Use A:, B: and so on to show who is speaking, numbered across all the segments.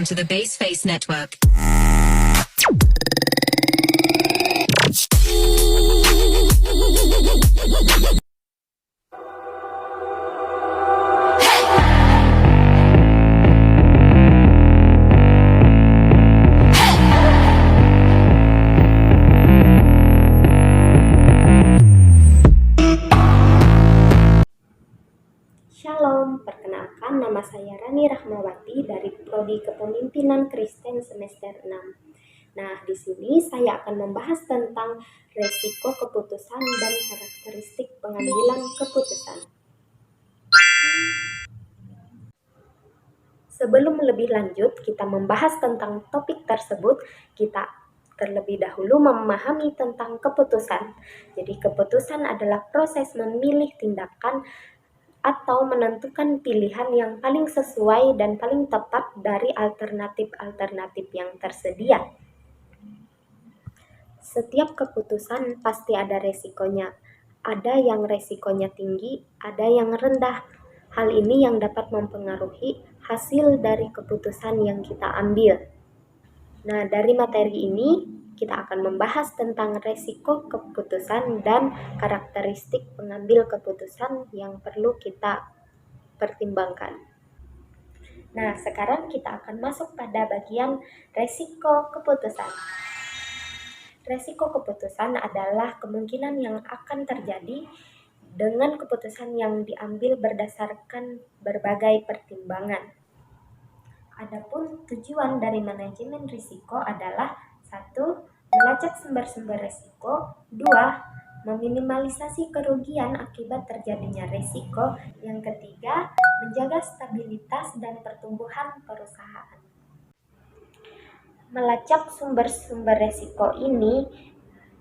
A: Welcome to the Baseface Network.
B: Shalom, perkenalkan nama saya Rani Rahmawati dari Prodi Kepemimpinan Kristen semester 6. Nah, di sini saya akan membahas tentang resiko keputusan dan karakteristik pengambilan keputusan. Sebelum lebih lanjut kita membahas tentang topik tersebut, kita terlebih dahulu memahami tentang keputusan. Jadi keputusan adalah proses memilih tindakan atau menentukan pilihan yang paling sesuai dan paling tepat dari alternatif-alternatif yang tersedia. Setiap keputusan pasti ada resikonya. Ada yang resikonya tinggi, ada yang rendah. Hal ini yang dapat mempengaruhi hasil dari keputusan yang kita ambil. Nah, dari materi ini kita akan membahas tentang resiko keputusan dan karakteristik pengambil keputusan yang perlu kita pertimbangkan. Nah, sekarang kita akan masuk pada bagian resiko keputusan. Resiko keputusan adalah kemungkinan yang akan terjadi dengan keputusan yang diambil berdasarkan berbagai pertimbangan. Adapun tujuan dari manajemen risiko adalah 1. Melacak sumber-sumber risiko. 2. Meminimalisasi kerugian akibat terjadinya risiko. Yang ketiga, menjaga stabilitas dan pertumbuhan perusahaan. Melacak sumber-sumber risiko ini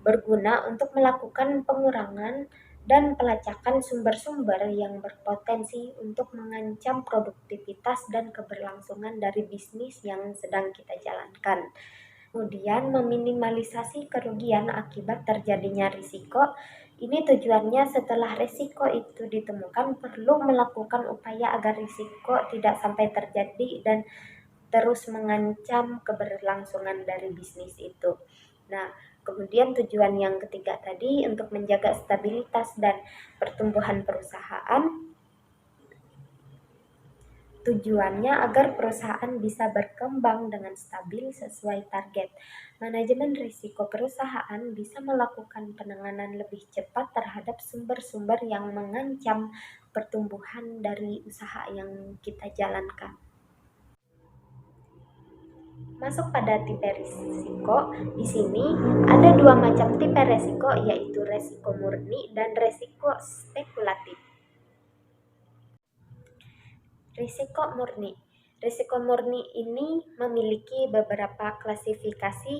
B: berguna untuk melakukan pengurangan dan pelacakan sumber-sumber yang berpotensi untuk mengancam produktivitas dan keberlangsungan dari bisnis yang sedang kita jalankan. Kemudian meminimalisasi kerugian akibat terjadinya risiko. Ini tujuannya setelah risiko itu ditemukan perlu melakukan upaya agar risiko tidak sampai terjadi dan terus mengancam keberlangsungan dari bisnis itu. Nah, kemudian tujuan yang ketiga tadi untuk menjaga stabilitas dan pertumbuhan perusahaan. Tujuannya agar perusahaan bisa berkembang dengan stabil sesuai target. Manajemen risiko perusahaan bisa melakukan penanganan lebih cepat terhadap sumber-sumber yang mengancam pertumbuhan dari usaha yang kita jalankan. Masuk pada tipe risiko, di sini ada dua macam tipe risiko, yaitu risiko murni dan risiko spekulatif. Risiko murni. Risiko murni ini memiliki beberapa klasifikasi.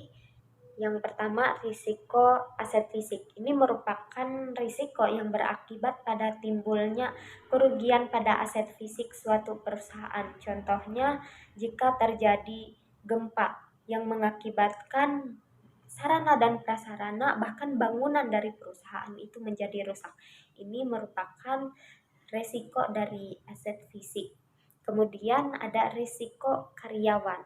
B: Yang pertama, risiko aset fisik. Ini merupakan risiko yang berakibat pada timbulnya kerugian pada aset fisik suatu perusahaan. Contohnya, jika terjadi gempa yang mengakibatkan sarana dan prasarana bahkan bangunan dari perusahaan itu menjadi rusak. Ini merupakan risiko dari aset fisik. Kemudian ada risiko karyawan.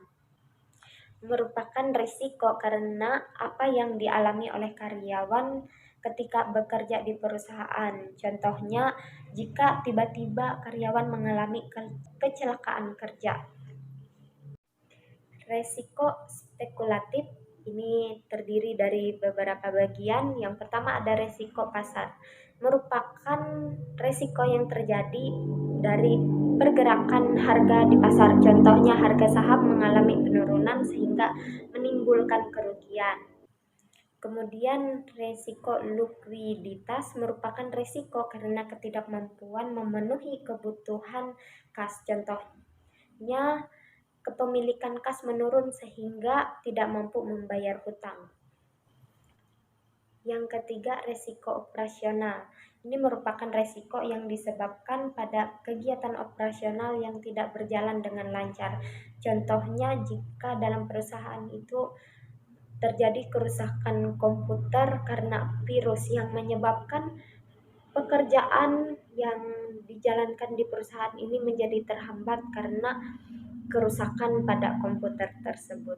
B: Merupakan risiko karena apa yang dialami oleh karyawan ketika bekerja di perusahaan. Contohnya, jika tiba-tiba karyawan mengalami kecelakaan kerja. Risiko spekulatif ini terdiri dari beberapa bagian. Yang pertama ada risiko pasar. Merupakan risiko yang terjadi dari pergerakan harga di pasar. Contohnya harga saham mengalami penurunan sehingga menimbulkan kerugian. Kemudian risiko likuiditas merupakan risiko karena ketidakmampuan memenuhi kebutuhan kas. Contohnya kepemilikan kas menurun sehingga tidak mampu membayar hutang. Yang ketiga, risiko operasional. Ini merupakan risiko yang disebabkan pada kegiatan operasional yang tidak berjalan dengan lancar. Contohnya, jika dalam perusahaan itu terjadi kerusakan komputer karena virus yang menyebabkan pekerjaan yang dijalankan di perusahaan ini menjadi terhambat karena kerusakan pada komputer tersebut.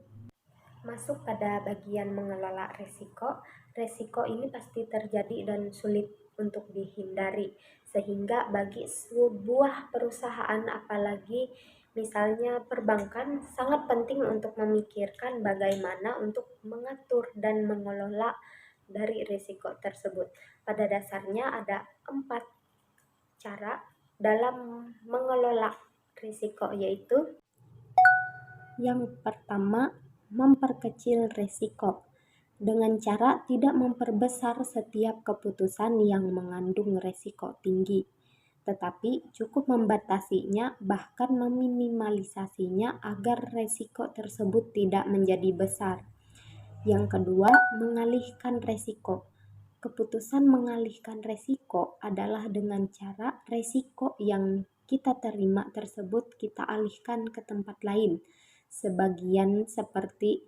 B: Masuk pada bagian mengelola resiko. Resiko ini pasti terjadi dan sulit untuk dihindari, sehingga bagi sebuah perusahaan, apalagi misalnya perbankan, sangat penting untuk memikirkan bagaimana untuk mengatur dan mengelola dari risiko tersebut. Pada dasarnya ada 4 cara dalam mengelola risiko, yaitu yang pertama, memperkecil risiko dengan cara tidak memperbesar setiap keputusan yang mengandung risiko tinggi, tetapi cukup membatasinya, bahkan meminimalisasinya agar risiko tersebut tidak menjadi besar. Yang kedua, mengalihkan risiko. Keputusan mengalihkan risiko adalah dengan cara risiko yang kita terima tersebut kita alihkan ke tempat lain. Sebagian seperti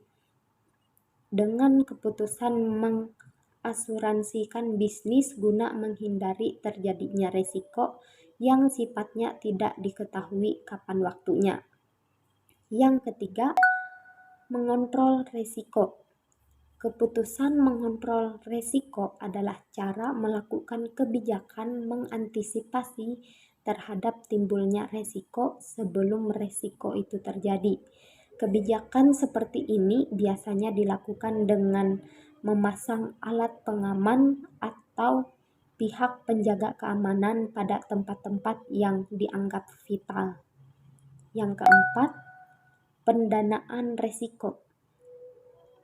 B: dengan keputusan mengasuransikan bisnis guna menghindari terjadinya risiko yang sifatnya tidak diketahui kapan waktunya. Yang ketiga, mengontrol risiko. Keputusan mengontrol risiko adalah cara melakukan kebijakan mengantisipasi terhadap timbulnya risiko sebelum risiko itu terjadi. Kebijakan seperti ini biasanya dilakukan dengan memasang alat pengaman atau pihak penjaga keamanan pada tempat-tempat yang dianggap vital. Yang keempat, pendanaan risiko.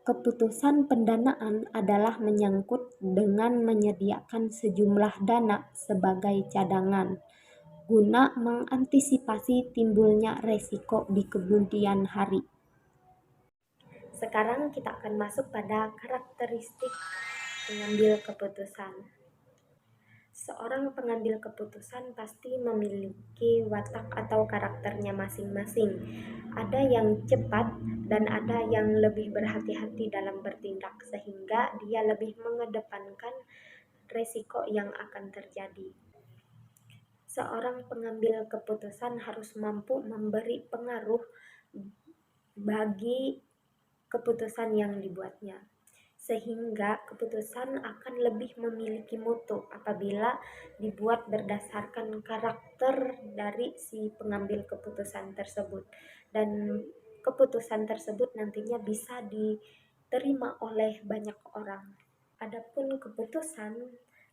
B: Keputusan pendanaan adalah menyangkut dengan menyediakan sejumlah dana sebagai cadangan guna mengantisipasi timbulnya risiko di kemudian hari. Sekarang kita akan masuk pada karakteristik pengambil keputusan. Seorang pengambil keputusan pasti memiliki watak atau karakternya masing-masing. Ada yang cepat dan ada yang lebih berhati-hati dalam bertindak, sehingga dia lebih mengedepankan risiko yang akan terjadi. Seorang pengambil keputusan harus mampu memberi pengaruh bagi keputusan yang dibuatnya, sehingga keputusan akan lebih memiliki mutu apabila dibuat berdasarkan karakter dari si pengambil keputusan tersebut, dan keputusan tersebut nantinya bisa diterima oleh banyak orang. Adapun keputusan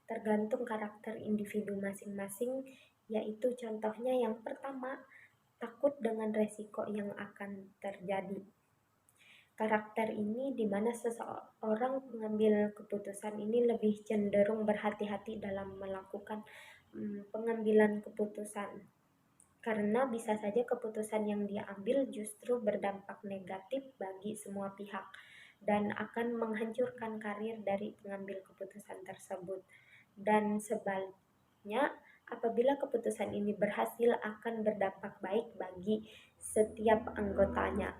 B: tergantung karakter individu masing-masing, yaitu contohnya yang pertama, takut dengan resiko yang akan terjadi. Karakter ini di mana seseorang pengambil keputusan ini lebih cenderung berhati-hati dalam melakukan pengambilan keputusan, karena bisa saja keputusan yang dia ambil justru berdampak negatif bagi semua pihak dan akan menghancurkan karir dari pengambil keputusan tersebut. Dan sebaliknya, apabila keputusan ini berhasil akan berdampak baik bagi setiap anggotanya.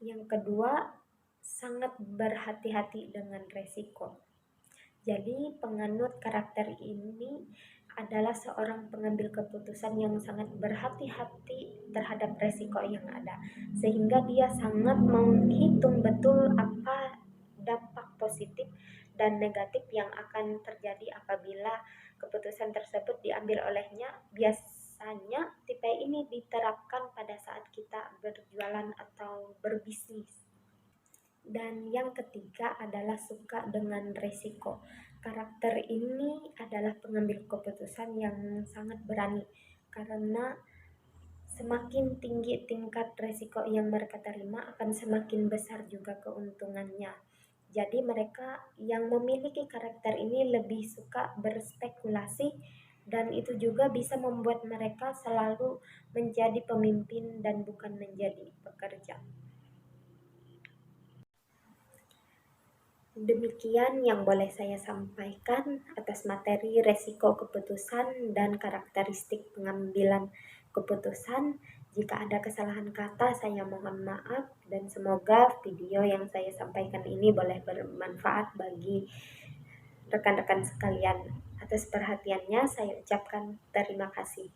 B: Yang kedua, sangat berhati-hati dengan resiko. Jadi penganut karakter ini adalah seorang pengambil keputusan yang sangat berhati-hati terhadap resiko yang ada, sehingga dia sangat menghitung betul apa dampak positif dan negatif yang akan terjadi apabila keputusan tersebut diambil olehnya. Biasanya tipe ini diterapkan pada saat kita berjualan atau berbisnis. Dan yang ketiga adalah suka dengan risiko. Karakter ini adalah pengambil keputusan yang sangat berani, karena semakin tinggi tingkat risiko yang mereka terima akan semakin besar juga keuntungannya. Jadi mereka yang memiliki karakter ini lebih suka berspekulasi, dan itu juga bisa membuat mereka selalu menjadi pemimpin dan bukan menjadi pekerja. Demikian yang boleh saya sampaikan atas materi resiko keputusan dan karakteristik pengambilan keputusan. Jika ada kesalahan kata, saya mohon maaf, dan semoga video yang saya sampaikan ini boleh bermanfaat bagi rekan-rekan sekalian. Atas perhatiannya, saya ucapkan terima kasih.